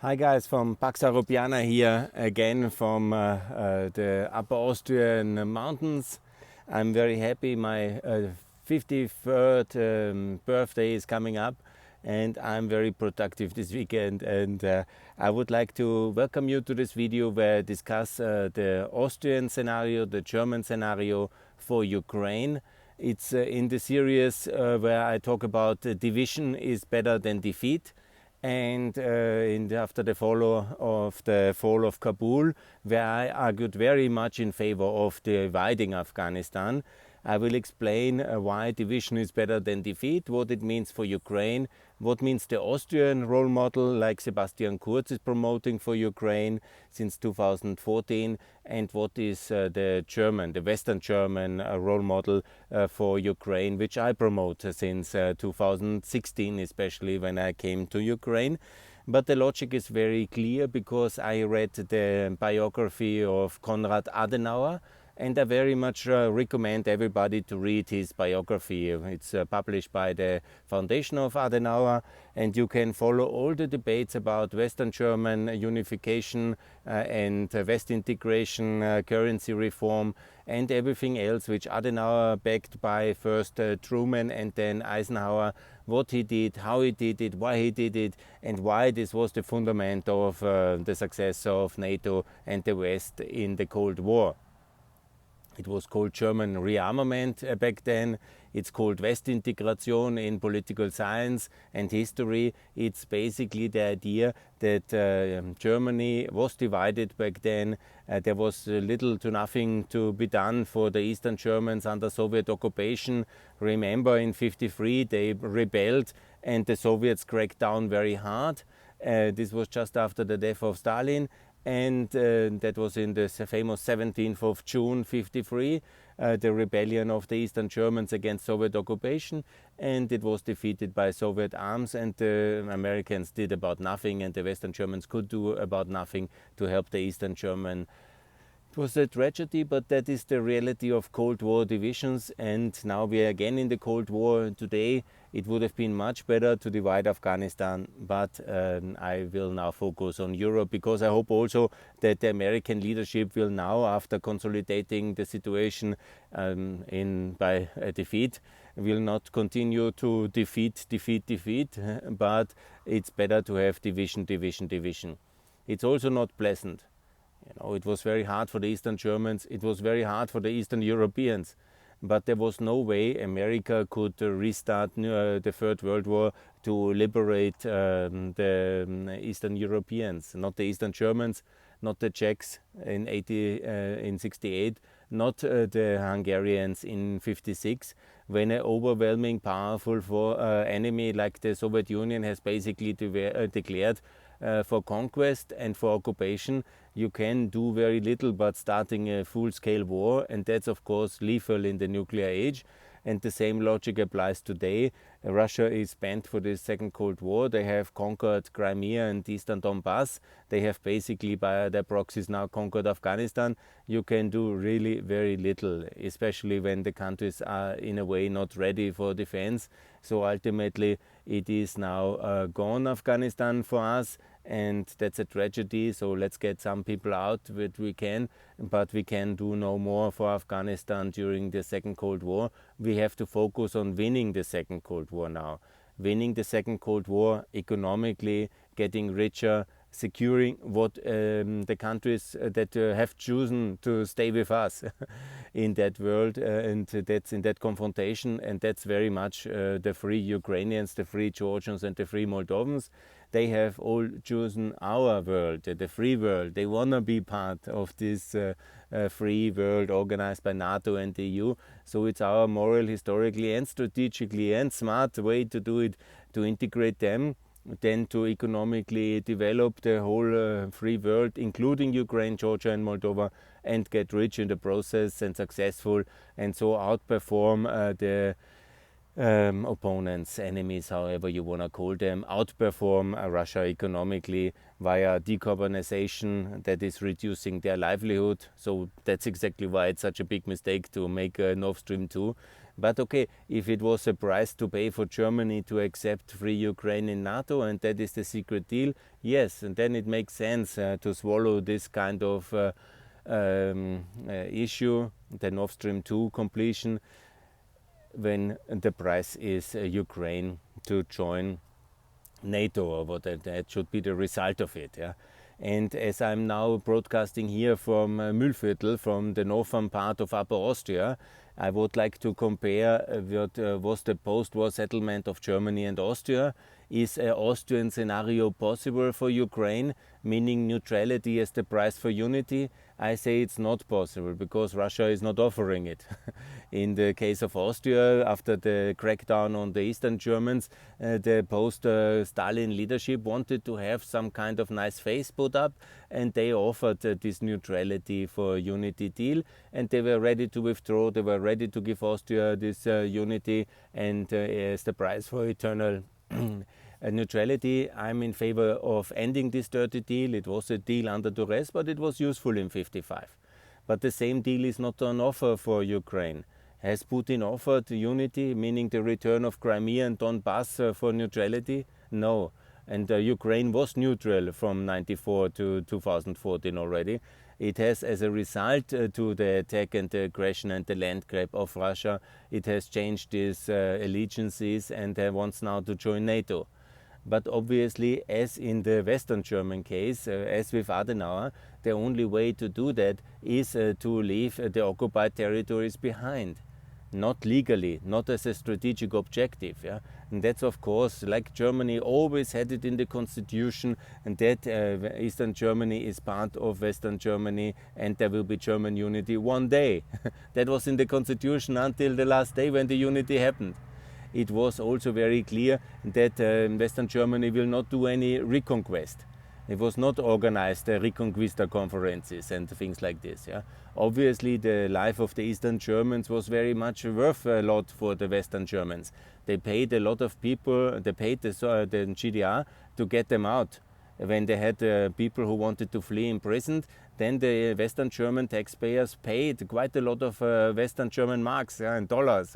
Hi guys, from Pax Europiana here again from the Upper Austrian mountains. I'm very happy. My 53rd birthday is coming up and I'm very productive this weekend, and I would like to welcome you to this video where I discuss the Austrian scenario, the German scenario for Ukraine. It's in the series where I talk about division is better than defeat. And after the fall of Kabul, where I argued very much in favor of dividing Afghanistan, I will explain why division is better than defeat, what it means for Ukraine, what means the Austrian role model like Sebastian Kurz is promoting for Ukraine since 2014, and what is the Western German role model for Ukraine, which I promote since 2016, especially when I came to Ukraine. But the logic is very clear because I read the biography of Konrad Adenauer, and I very much recommend everybody to read his biography. It's published by the Foundation of Adenauer, and you can follow all the debates about Western German unification and Westintegration, currency reform, and everything else which Adenauer, backed by first Truman and then Eisenhower, what he did, how he did it, why he did it, and why this was the fundament of the success of NATO and the West in the Cold War. It was called German rearmament back then. It's called Westintegration in political science and history. It's basically the idea that Germany was divided back then. There was little to nothing to be done for the Eastern Germans under Soviet occupation. Remember, in '53 they rebelled and the Soviets cracked down very hard. This was just after the death of Stalin. And that was in the famous 17th of June '53, the rebellion of the Eastern Germans against Soviet occupation, and it was defeated by Soviet arms, and the Americans did about nothing, and the Western Germans could do about nothing to help the Eastern German. It was a tragedy, but that is the reality of Cold War divisions, and now we are again in the Cold War. Today it would have been much better to divide Afghanistan, but I will now focus on Europe, because I hope also that the American leadership will now, after consolidating the situation by a defeat, will not continue to defeat, but it's better to have division. It's also not pleasant. It was very hard for the Eastern Germans, it was very hard for the Eastern Europeans, but there was no way America could restart the Third World War to liberate the Eastern Europeans, not the Eastern Germans, not the Czechs in 68, not the Hungarians in '56, when an overwhelming, powerful enemy like the Soviet Union has basically declared for conquest and for occupation. You can do very little but starting a full-scale war, and that's of course lethal in the nuclear age. And the same logic applies today. Russia is bent for the Second Cold War. They have conquered Crimea and Eastern Donbass. They have basically, by their proxies, now conquered Afghanistan. You can do really very little, especially when the countries are in a way not ready for defense. So ultimately it is now gone, Afghanistan, for us, and that's a tragedy. So let's get some people out that we can, but we can do no more for Afghanistan during the Second Cold War. We have to focus on winning the Second Cold War now. Winning the Second Cold War economically, getting richer, securing what the countries that have chosen to stay with us in that world, and that's in that confrontation, and that's very much the free Ukrainians, the free Georgians and the free Moldovans. They have all chosen our world, the free world. They want to be part of this free world organized by NATO and the EU. So it's our moral, historically and strategically and smart way to do it, to integrate them, then to economically develop the whole free world, including Ukraine, Georgia and Moldova, and get rich in the process and successful, and so outperform the opponents, enemies, however you want to call them, outperform Russia economically via decarbonization that is reducing their livelihood. So that's exactly why it's such a big mistake to make Nord Stream 2. But okay, if it was a price to pay for Germany to accept free Ukraine in NATO, and that is the secret deal, yes, and then it makes sense to swallow this kind of issue, the Nord Stream 2 completion, when the price is Ukraine to join NATO, or what that should be the result of it. Yeah? And as I'm now broadcasting here from Mühlviertel, from the northern part of Upper Austria, I would like to compare what was the post-war settlement of Germany and Austria. Is an Austrian scenario possible for Ukraine, meaning neutrality as the price for unity? I say it's not possible, because Russia is not offering it. In the case of Austria, after the crackdown on the Eastern Germans, the post-Stalin leadership wanted to have some kind of nice face put up, and they offered this neutrality for unity deal, and they were ready to withdraw. They were ready to give Austria this unity and as the price for eternal neutrality. I'm in favor of ending this dirty deal. It was a deal under duress, but it was useful in 55. But the same deal is not on offer for Ukraine. Has Putin offered unity, meaning the return of Crimea and Donbass for neutrality? No. And Ukraine was neutral from 94 to 2014 already. It has, as a result to the attack and the aggression and the land grab of Russia, it has changed its allegiances and wants now to join NATO. But obviously, as in the Western German case, as with Adenauer, the only way to do that is to leave the occupied territories behind. Not legally, not as a strategic objective. Yeah? And that's, of course, like Germany always had it in the constitution, and that Eastern Germany is part of Western Germany, and there will be German unity one day. That was in the constitution until the last day when the unity happened. It was also very clear that Western Germany will not do any reconquest. It was not organized Reconquista conferences and things like this. Yeah? Obviously, the life of the Eastern Germans was very much worth a lot for the Western Germans. They paid a lot of people, they paid the GDR to get them out. When they had people who wanted to flee imprisoned, then the Western German taxpayers paid quite a lot of Western German marks and dollars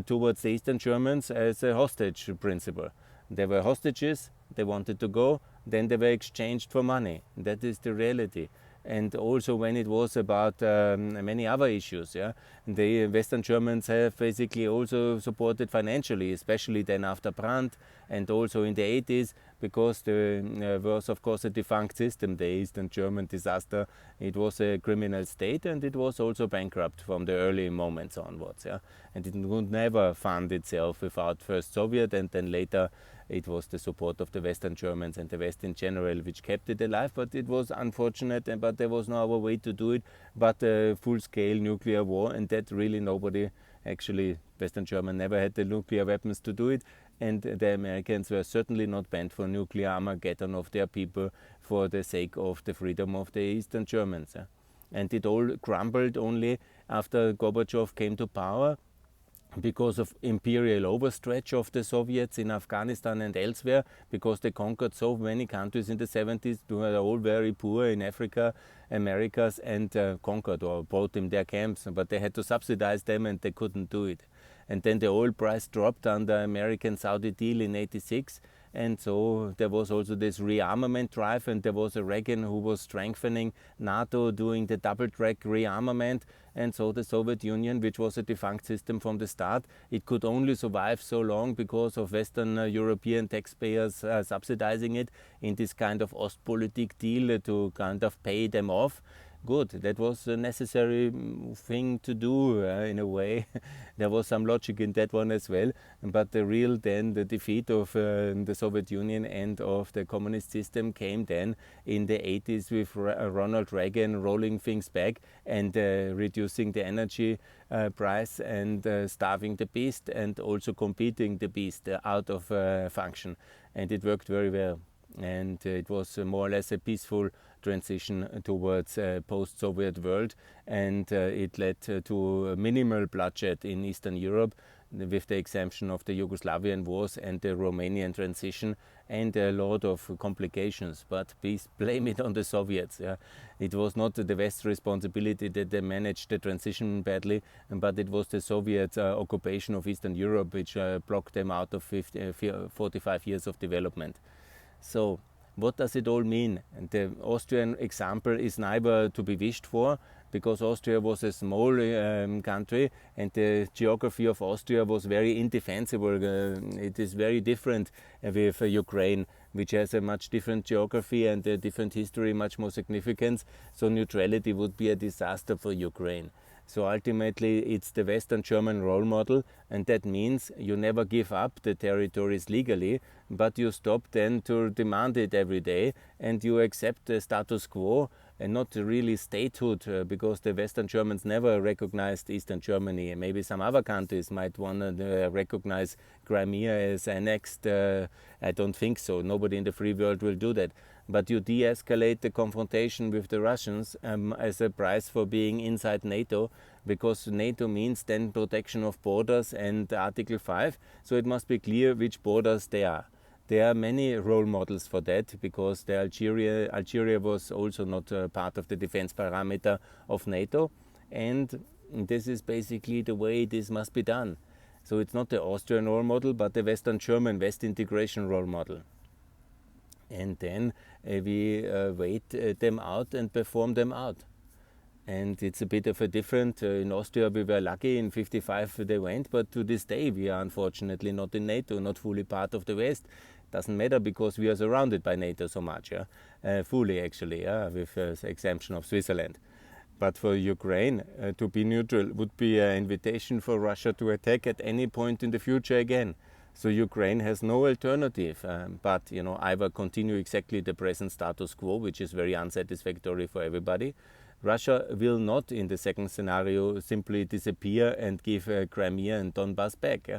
towards the Eastern Germans as a hostage principle. They were hostages, they wanted to go, then they were exchanged for money. That is the reality. And also when it was about many other issues, yeah, the Western Germans have basically also supported financially, especially then after Brandt and also in the 80s, because there was of course a defunct system, the Eastern German disaster. It was a criminal state, and it was also bankrupt from the early moments onwards. Yeah? And it would never fund itself without first Soviet and then later it was the support of the Western Germans and the West in general which kept it alive, but it was unfortunate, but there was no other way to do it but a full-scale nuclear war, and that really nobody, actually Western Germany never had the nuclear weapons to do it, and the Americans were certainly not bent for nuclear Armageddon of their people for the sake of the freedom of the Eastern Germans. And it all crumbled only after Gorbachev came to power, because of imperial overstretch of the Soviets in Afghanistan and elsewhere, because they conquered so many countries in the 70s, who were all very poor in Africa, Americas, and conquered or brought them their camps, but they had to subsidize them and they couldn't do it. And then the oil price dropped under American-Saudi deal in 86, and so there was also this rearmament drive, and there was a Reagan who was strengthening NATO, doing the double-track rearmament, and so the Soviet Union, which was a defunct system from the start, it could only survive so long because of Western European taxpayers subsidizing it in this kind of Ostpolitik deal to kind of pay them off. Good, that was a necessary thing to do in a way. There was some logic in that one as well, but the defeat of the Soviet Union and of the communist system came then in the 80s with Ronald Reagan rolling things back and reducing the energy price and starving the beast and also competing the beast out of function, and it worked very well. And it was more or less a peaceful transition towards a post-Soviet world, and it led to a minimal bloodshed in Eastern Europe, with the exemption of the Yugoslavian wars and the Romanian transition and a lot of complications. But please blame it on the Soviets. Yeah? It was not the West's responsibility that they managed the transition badly, but it was the Soviet occupation of Eastern Europe which blocked them out of 45 years of development. So what does it all mean? And the Austrian example is neither to be wished for, because Austria was a small country and the geography of Austria was very indefensible. It is very different with Ukraine, which has a much different geography and a different history, much more significance. So neutrality would be a disaster for Ukraine. So ultimately it's the Western German role model, and that means you never give up the territories legally, but you stop then to demand it every day and you accept the status quo and not really statehood, because the Western Germans never recognized Eastern Germany. And maybe some other countries might want to recognize Crimea as annexed. I don't think so. Nobody in the free world will do that. But you de-escalate the confrontation with the Russians as a price for being inside NATO, because NATO means then protection of borders and Article 5. So it must be clear which borders they are. There are many role models for that, because Algeria was also not part of the defense parameter of NATO, and this is basically the way this must be done. So it's not the Austrian role model, but the Western German Westintegration role model. And then we wait them out and perform them out. And it's a bit of a different, in Austria we were lucky, in 55 they went, but to this day we are unfortunately not in NATO, not fully part of the West. Doesn't matter, because we are surrounded by NATO so much, fully actually, with the exemption of Switzerland. But for Ukraine, to be neutral would be an invitation for Russia to attack at any point in the future again. So Ukraine has no alternative, but either continue exactly the present status quo, which is very unsatisfactory for everybody. Russia will not, in the second scenario, simply disappear and give Crimea and Donbass back.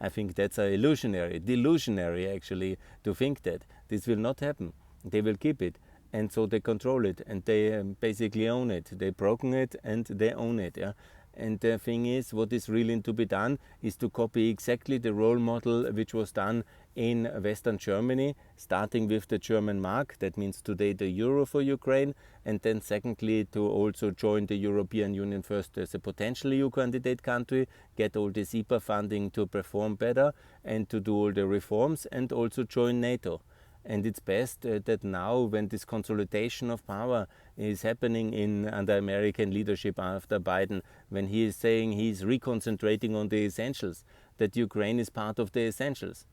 I think that's delusionary actually, to think that. This will not happen. They will keep it, and so they control it, and they basically own it. They've broken it and they own it. Yeah? And the thing is, what is really to be done is to copy exactly the role model which was done in Western Germany, starting with the German mark, that means today the euro for Ukraine, and then secondly to also join the European Union first as a potential EU candidate country, get all this IPA funding to perform better and to do all the reforms, and also join NATO. And it's best that now, when this consolidation of power is happening under American leadership after Biden, when he is saying he's reconcentrating on the essentials, that Ukraine is part of the essentials.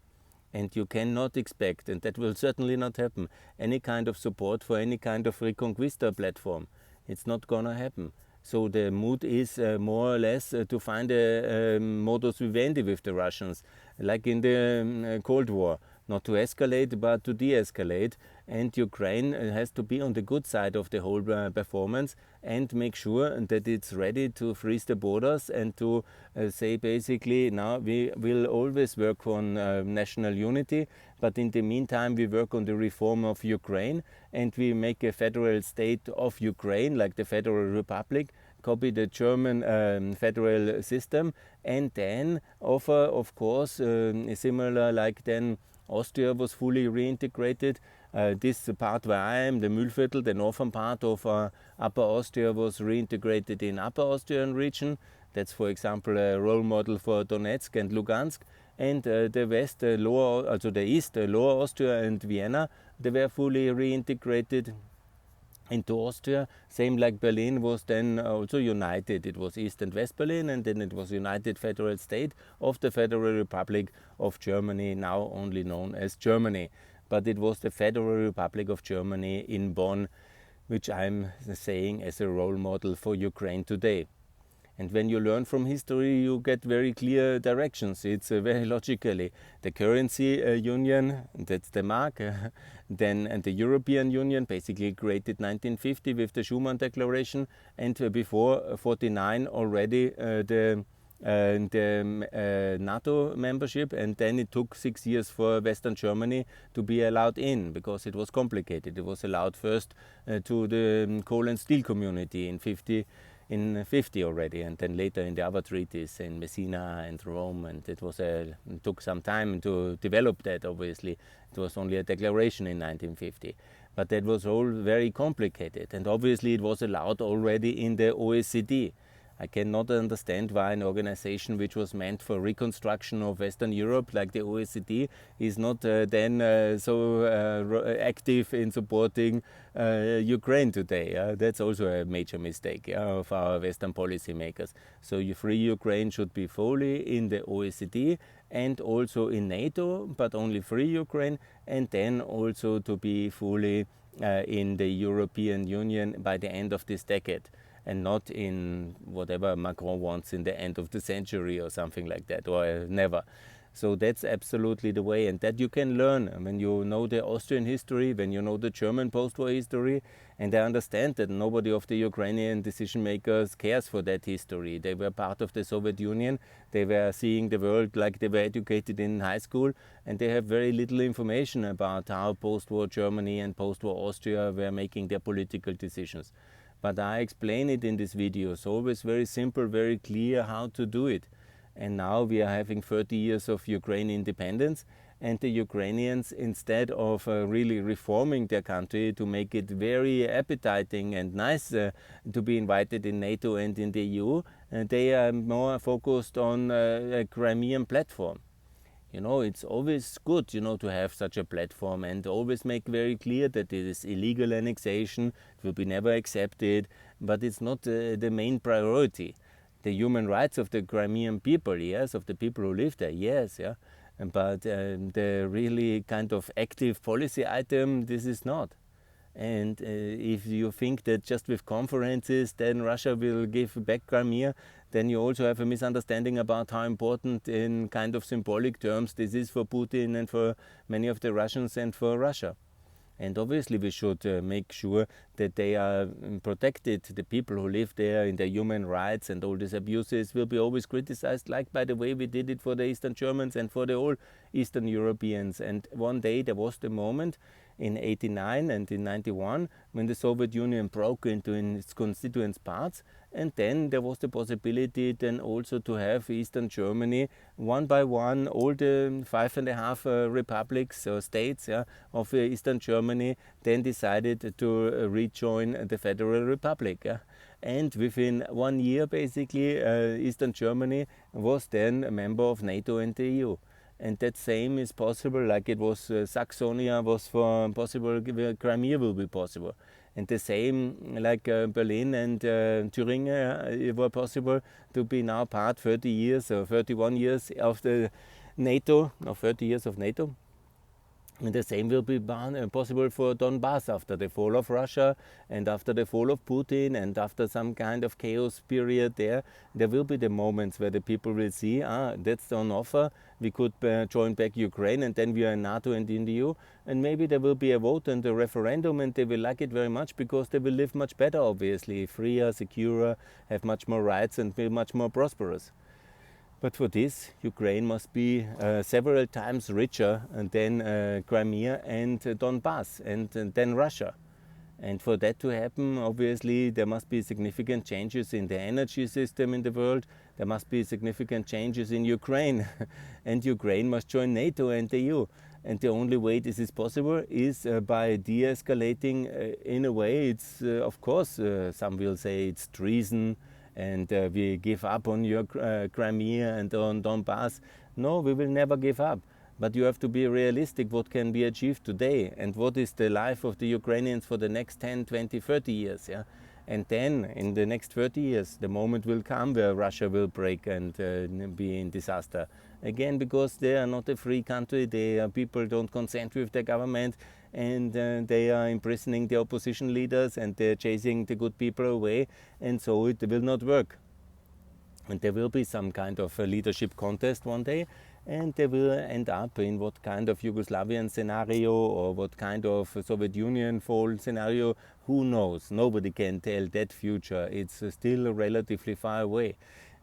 And you cannot expect, and that will certainly not happen, any kind of support for any kind of Reconquista platform. It's not going to happen. So the mood is more or less to find a modus vivendi with the Russians, like in the Cold War. Not to escalate, but to de-escalate. And Ukraine has to be on the good side of the whole performance and make sure that it's ready to freeze the borders and to say basically, now we will always work on national unity, but in the meantime we work on the reform of Ukraine, and we make a federal state of Ukraine, like the Federal Republic, copy the German federal system, and then offer, of course, similar like then Austria was fully reintegrated. This part where I am, the Mühlviertel, the northern part of Upper Austria, was reintegrated in Upper Austrian region. That's, for example, a role model for Donetsk and Lugansk. And the west, the east, Lower Austria and Vienna, they were fully reintegrated into Austria. Same like Berlin was then also united. It was East and West Berlin, and then it was united federal state of the Federal Republic of Germany, now only known as Germany. But it was the Federal Republic of Germany in Bonn, which I'm saying as a role model for Ukraine today. And when you learn from history, you get very clear directions. It's very logically the currency union, that's the mark, and the European Union, basically created 1950 with the Schuman Declaration, and before 49 already the NATO membership, and then it took 6 years for Western Germany to be allowed in, because it was complicated. It was allowed first to the coal and steel community in in 50 already, and then later in the other treaties in Messina and Rome, and it took some time to develop that. Obviously, it was only a declaration in 1950, but that was all very complicated, and obviously it was allowed already in the OECD. I cannot understand why an organization which was meant for reconstruction of Western Europe, like the OECD, is not then so active in supporting Ukraine today. That's also a major mistake of our Western policymakers. So Free Ukraine should be fully in the OECD and also in NATO, but only Free Ukraine, and then also to be fully in the European Union by the end of this decade, and not in whatever Macron wants in the end of the century or something like that, or never. So that's absolutely the way, and that you can learn when you know the Austrian history, when you know the German post-war history, and I understand that nobody of the Ukrainian decision makers cares for that history. They were part of the Soviet Union, they were seeing the world like they were educated in high school, and they have very little information about how post-war Germany and post-war Austria were making their political decisions. But I explain it in this video, so always very simple, very clear how to do it. And now we are having 30 years of Ukraine independence, and the Ukrainians, instead of really reforming their country to make it very appetizing and nice to be invited in NATO and in the EU, they are more focused on a Crimean platform. You know, it's always good, you know, to have such a platform and always make very clear that it is illegal annexation, it will be never accepted, but it's not the main priority. The human rights of the Crimean people, yes, of the people who live there, yes, yeah, but the really kind of active policy item, this is not. And if you think that just with conferences then Russia will give back Crimea, then you also have a misunderstanding about how important in kind of symbolic terms this is for Putin and for many of the Russians and for Russia. And obviously we should make sure that they are protected. The people who live there in their human rights, and all these abuses will be always criticized, like by the way we did it for the Eastern Germans and for the all Eastern Europeans. And one day there was the moment in 89 and in 91 when the Soviet Union broke into its constituent parts, and then there was the possibility then also to have Eastern Germany one by one, all the 5.5 republics or states of Eastern Germany then decided to rejoin the Federal Republic. And within 1 year basically Eastern Germany was then a member of NATO and the EU. And that same is possible, like it was Saxonia was possible, Crimea will be possible. And the same, like Berlin and Thuringia were possible to be now part 30 years or 31 years of the NATO, or 30 years of NATO. And the same will be possible for Donbass after the fall of Russia and after the fall of Putin and after some kind of chaos period there. There will be the moments where the people will see, that's on offer, we could join back Ukraine, and then we are in NATO and in the EU. And maybe there will be a vote and a referendum, and they will like it very much because they will live much better, obviously, freer, securer, have much more rights and be much more prosperous. But for this, Ukraine must be several times richer than Crimea and Donbass and then Russia. And for that to happen, obviously, there must be significant changes in the energy system in the world. There must be significant changes in Ukraine. And Ukraine must join NATO and the EU. And the only way this is possible is by de-escalating in a way. It's, of course, some will say it's treason, and we give up on your Crimea and on Donbass. No, we will never give up. But you have to be realistic what can be achieved today and what is the life of the Ukrainians for the next 10, 20, 30 years. Yeah? And then in the next 30 years, the moment will come where Russia will break and be in disaster. Again, because they are not a free country, people don't consent with their government, and they are imprisoning the opposition leaders and they're chasing the good people away, and so it will not work. And there will be some kind of a leadership contest one day, and they will end up in what kind of Yugoslavian scenario or what kind of Soviet Union fall scenario, who knows? Nobody can tell that future. It's still relatively far away.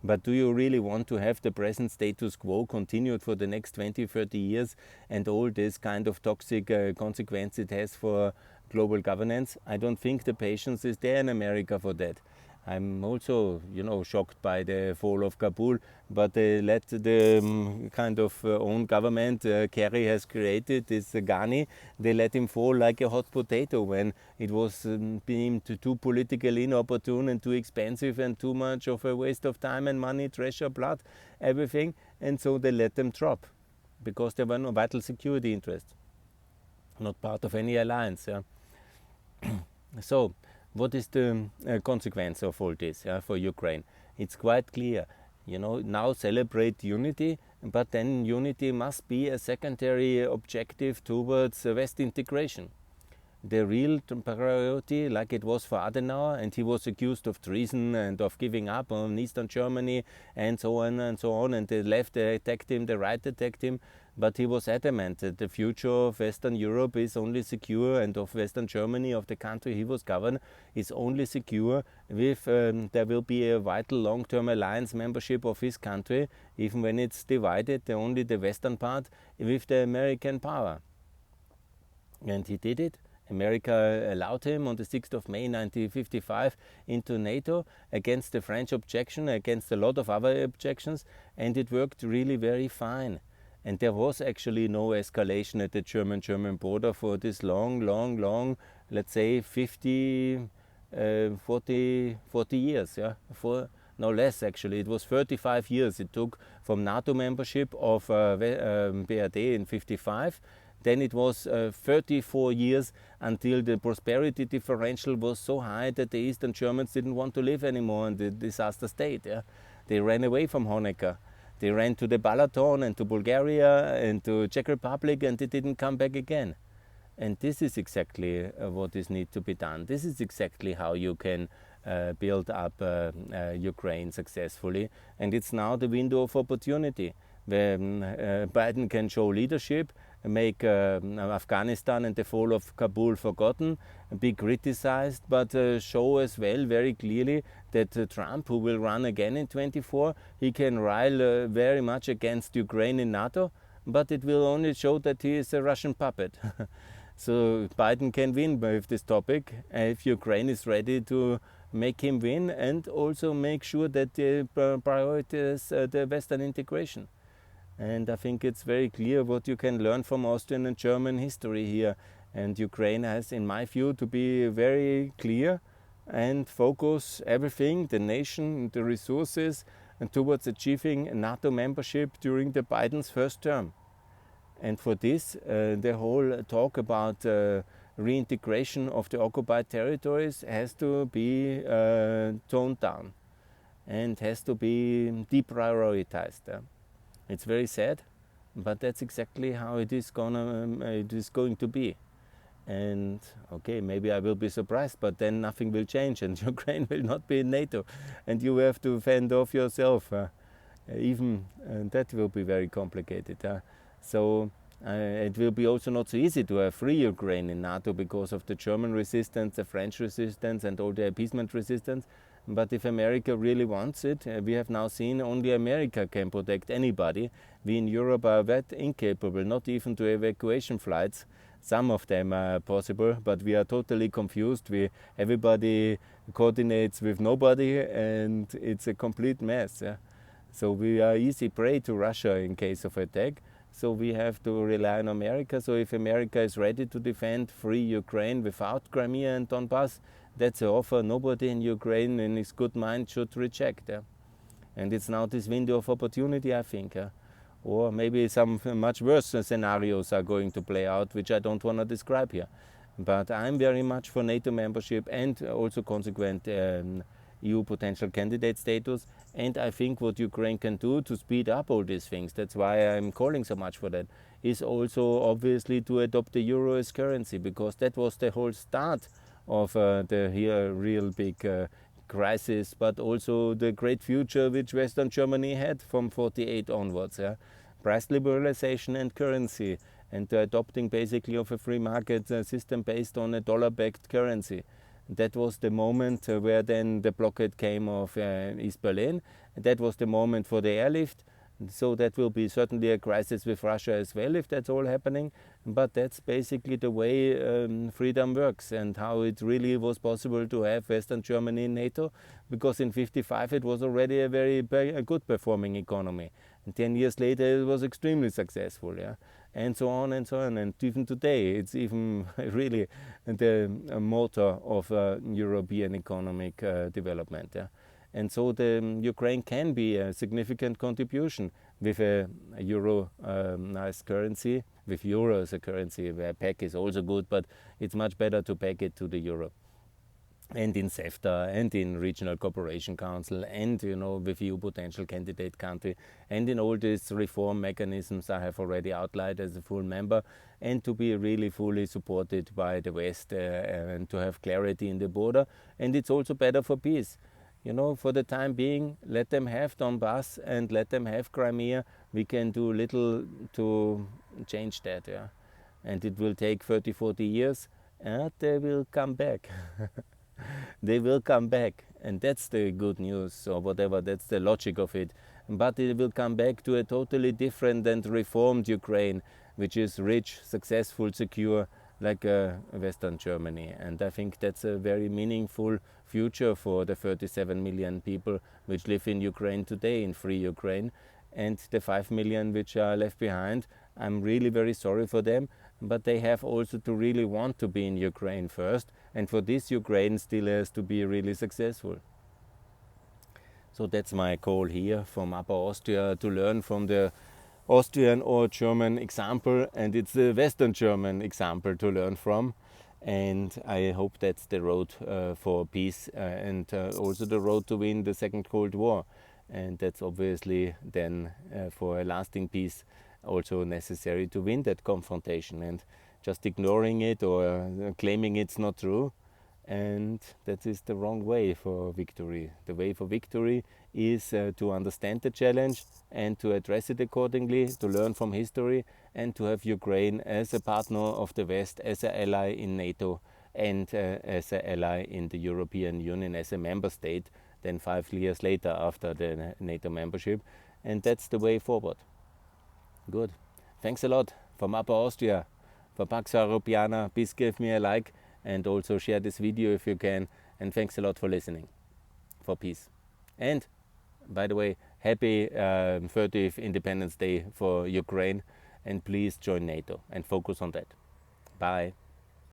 But do you really want to have the present status quo continued for the next 20, 30 years and all this kind of toxic consequence it has for global governance? I don't think the patience is there in America for that. I'm also, shocked by the fall of Kabul, but they let the kind of own government Kerry has created, this Ghani, they let him fall like a hot potato when it was deemed too politically inopportune and too expensive and too much of a waste of time and money, treasure, blood, everything, and so they let them drop because there were no vital security interests, not part of any alliance. Yeah. So, what is the consequence of all this for Ukraine? It's quite clear. Now celebrate unity, but then unity must be a secondary objective towards West integration. The real priority, like it was for Adenauer, and he was accused of treason and of giving up on Eastern Germany and so on and so on, and the left attacked him, the right attacked him, but he was adamant that the future of Western Europe is only secure, and of Western Germany, of the country he was governed, is only secure if there will be a vital long-term alliance membership of his country, even when it's divided, only the western part, with the American power. And he did it. America allowed him on the 6th of May 1955 into NATO against the French objection, against a lot of other objections, and it worked really very fine. And there was actually no escalation at the German border for this long, let's say 40 years, yeah, for no less actually. It was 35 years it took from NATO membership of BRD in 55. Then it was 34 years until the prosperity differential was so high that the Eastern Germans didn't want to live anymore in the disaster state. Yeah? They ran away from Honecker. They ran to the Balaton and to Bulgaria and to Czech Republic, and they didn't come back again. And this is exactly what is need to be done. This is exactly how you can build up Ukraine successfully. And it's now the window of opportunity when Biden can show leadership, make Afghanistan and the fall of Kabul forgotten, be criticized, but show as well very clearly that Trump, who will run again in 24, he can rile very much against Ukraine in NATO, but it will only show that he is a Russian puppet. So Biden can win with this topic if Ukraine is ready to make him win, and also make sure that they prioritize the Western integration. And I think it's very clear what you can learn from Austrian and German history here. And Ukraine has, in my view, to be very clear and focus everything, the nation, the resources, and towards achieving NATO membership during the Biden's first term. And for this, the whole talk about reintegration of the occupied territories has to be toned down and has to be deprioritized. It's very sad, but that's exactly how it is going to be. And okay, maybe I will be surprised, but then nothing will change, and Ukraine will not be in NATO, and you have to fend off yourself. Even that will be very complicated. So it will be also not so easy to have free Ukraine in NATO because of the German resistance, the French resistance, and all the appeasement resistance. But if America really wants it, we have now seen only America can protect anybody. We in Europe are that incapable, not even to evacuation flights. Some of them are possible, but we are totally confused. Everybody coordinates with nobody, and it's a complete mess. Yeah? So we are easy prey to Russia in case of attack. So we have to rely on America. So if America is ready to defend free Ukraine without Crimea and Donbass, that's an offer nobody in Ukraine in his good mind should reject. And it's now this window of opportunity, I think. Or maybe some much worse scenarios are going to play out, which I don't want to describe here. But I'm very much for NATO membership and also consequent EU potential candidate status. And I think what Ukraine can do to speed up all these things, that's why I'm calling so much for that, is also obviously to adopt the euro as currency, because that was the whole start of the real big crisis, but also the great future which Western Germany had from 48 onwards. Price liberalization and currency, and the adopting basically of a free market system based on a dollar-backed currency. That was the moment where then the blockade came of East Berlin. That was the moment for the airlift. So that will be certainly a crisis with Russia as well if that's all happening. But that's basically the way freedom works, and how it really was possible to have Western Germany in NATO, because in 55 it was already a good performing economy. And 10 years later it was extremely successful, yeah? And so on and so on. And even today it's even really the motor of European economic development. Yeah? And so the Ukraine can be a significant contribution with a euro nice currency, with euro as a currency, where PEC is also good, but it's much better to peg it to the euro. And in CEFTA, and in Regional Cooperation Council, and with EU potential candidate country, and in all these reform mechanisms I have already outlined as a full member, and to be really fully supported by the West, and to have clarity in the border. And it's also better for peace. For the time being, let them have Donbass and let them have Crimea. We can do little to change that, yeah. And it will take 30, 40 years, and they will come back. They will come back, and that's the good news, or whatever, that's the logic of it. But it will come back to a totally different and reformed Ukraine, which is rich, successful, secure, like Western Germany. And I think that's a very meaningful future for the 37 million people which live in Ukraine today, in free Ukraine. And the 5 million which are left behind, I'm really very sorry for them, but they have also to really want to be in Ukraine first, and for this Ukraine still has to be really successful. So that's my call here from Upper Austria, to learn from the Austrian or German example, and it's the Western German example to learn from. And I hope that's the road for peace, and also the road to win the Second Cold War. And that's obviously then for a lasting peace also necessary to win that confrontation, and just ignoring it or claiming it's not true, and that is the wrong way for victory. The way for victory is to understand the challenge and to address it accordingly, to learn from history, and to have Ukraine as a partner of the West, as an ally in NATO, and as an ally in the European Union, as a member state, then 5 years later after the NATO membership. And that's the way forward. Good. Thanks a lot from Upper Austria. For Pax Europiana, please give me a like and also share this video if you can. And thanks a lot for listening. For peace. And by the way, happy 30th Independence Day for Ukraine. And please join NATO and focus on that. Bye.